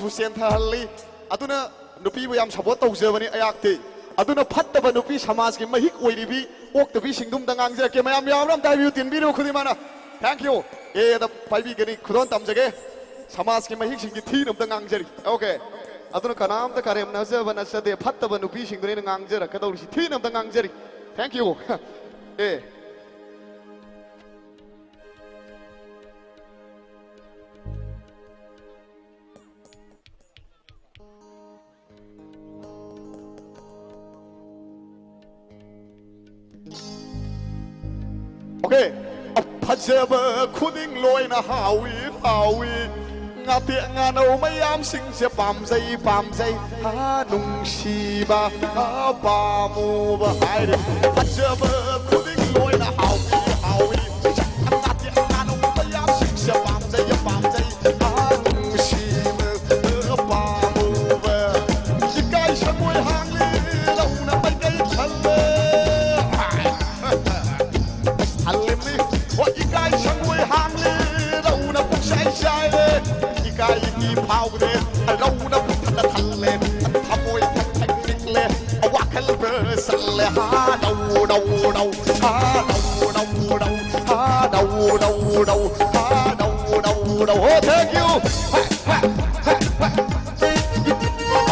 ทุเซียนทาลีอัตุนะนุปีพยายามสปอร์ตตัวเสือวันนี้ไอ้ยักษ์ที่อัตุนะพัดตะวันนุปีสมาสกิมาฮิกอวยดีบีโอกตะบีสิงดุมตังอังเจเกมายามยามรำได้วิวตินบีรูคุดิมานะ thank you แต่ไปบีกันนี่คุณต้องทำจะเกสมาสกิมาฮิกสิงที่นุ่มตังอังเจริโอเคอัตุนะขนามตะการเอ็มนาเซวันนัสเดพัดตะวันนุปีสิงดุนี่ตังอังเจระกระโดดสิที่นุ่มตังอังเจริ thank youโอเคพัชเบอร์คุณยิ่งลอยนะฮาวีงาเตียงานเอาไม่ยามสิงเสียปั๊มใจฮานุ่งชีบะฮาปามูบะไฮเดพัชเบอร์คุณยิ่งลอยนะฮาวีงาเตียงานเอาไม่ยามสิงเสียปั๊มใจฮานุ่งชีบะฮาปามูบะยิ่งใกล้ฉันมวยหางลีเราน่ะไม่ใกล้ฉันเลยฮัลโหลนี่ว่าอีกายช่างไว้ห่างเลยเราน่ะพวกชายเลยอีกายที่เผาเลยเราน่ะพวกทันเลยทำมวยทำเทคนิคเลยว่าแค่เบอร์สั่นเลยฮาดาวฮาดาวฮาดาวฮาดาวฮาดาวโอ้ thank you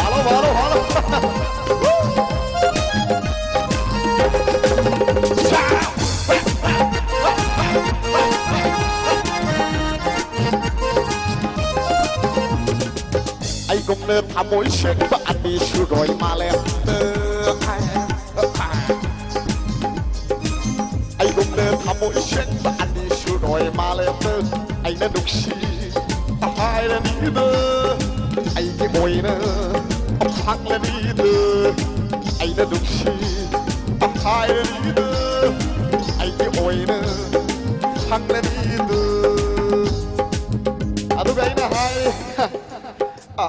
มาแล้วไอ้กงเนินทำมวยเช็คบ้านดีชูรอยมาแล้วไอ้กงเนินทำมวยเช็คบ้านดีชูรอยมาแล้วไอ้นั่นดุกชีตายแล้วนี่เด้อไอ้ที่มวยเด้อพักแล้วนี่เด้อไอ้นั่นดุกชีตายแล้วนี่เด้อไอ้ที่มวยเด้อพักแล้วนี่เด้ออะดูไงนะไฮ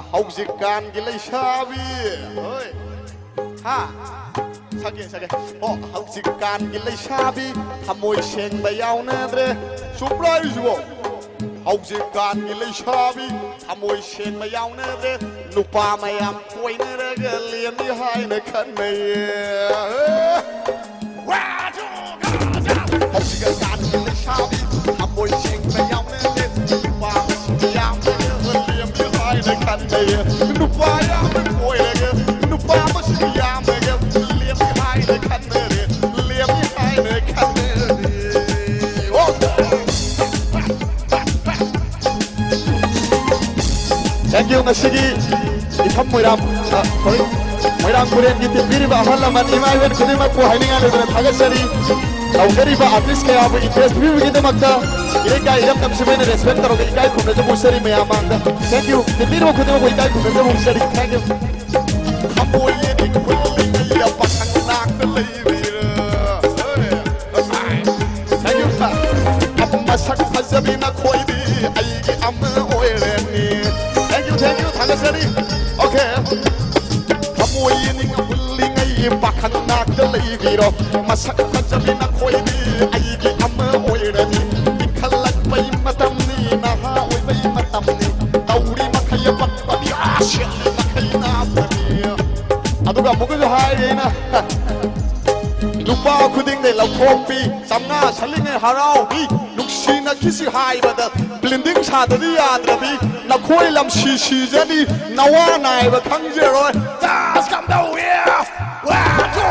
เฮาจิการกิเลชาบีเฮ้ยฮ่าสักเกโอ้เฮาจิการกิเลชาบีทำมวยเชงไปยาวนะเด้สุปรายจูเฮาจิการกิเลชาบีทำมวยเชงไปยาวนะเด้นุปาไม่ยำป่วยนะเด้ก็เลี้ยงที่ให้ในคันไม่ว้าจูเฮาจิการกิเลชาบีทำมวยเชงไปยาวนะเด้นุปาไม่ยำในคันเดียนุปายาไม่ป่วยเลยนุปาไม่ใช่ยามเลยเลี้ยงที่ให้ในคันเดียเลี้ยงที่ให้ในคันเดียโอ้ thank you นะสิกีอีทำมวยรำมวยรำคุเรียนกิตบิริบะฮัลลัมอันนี้มาเรียนคุณีมาผู้ให้งานเลยนะทักษะนี้เราเกรีบะอาร์ติสต์แค่เอาไปอินเทอร์สวิวกินได้มั้งตาอีกไก่ยังทำสิ่งนี้ respect ตลอดอีกไก่คุณจะมุสลิมไม่อามันตา thank you กิตบิริบะคุณจะมุอีกไก่คุณจะมุสลิม thank you ขโมยยิ่งคนลิงอย่าปักข้างนักเลย thank you ค่ะอัมมาสักพัชบินาคอยดีไอ้กี่อัมโอยเรนนี่ thank you ทักษะนี้โอเคขโมยยิ่งคนลิงปักข้างนักเลยพี่รอมาสักพัชบินาคอยดีไอ้กี่อัมโอยเรนนี่อีกขลักไปมาทำนี่นะฮะโอยไปมาทำนี่เตาดีมาขยับมาดีอาเชียมาขยับนาบนี่อะดูกับมุกจะหายเลยนะลูกป้าคุณดิ้งเลยเราโคปีสำนักฉันลิงให้ฮาราบีลูกชีนักคิดสิหายบัดบลินดิ้งชาตัวนี้ยาตระบีนักคุยลำชีเจนี่นัวานายบัดทั้งเจรอยจ้าสกัมดาวเย่ว้าโจ้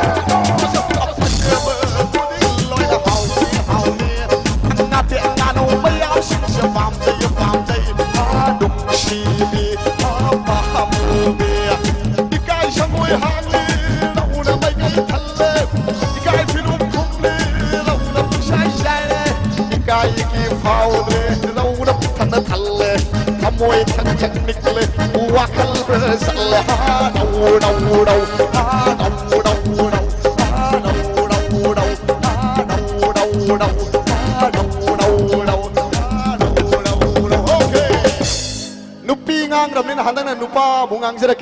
งาเตียงานเอาไม่ยาวสิเชื่อฟังใจฮาดุกชีบีฮาปามูบีอีกไก่ช่างมวยหางลีเราน่ะไม่ไกลทะเลอีกไก่พี่นุ่มคุ้มลีเราน่ะผู้ชายเลยอีกไก่กี่เผาเลยเราน่ะทันทะเลขโมยทั้งเทคนิคเลยว่าคันเบอร์สั่นเลยฮาดาวฮาดาวฮาดาวฮาดาวฮาดาวฮาดาวฮาดาวฮาดาวฮาดาวnupi ngang ram ni na handan na nupa bungang sira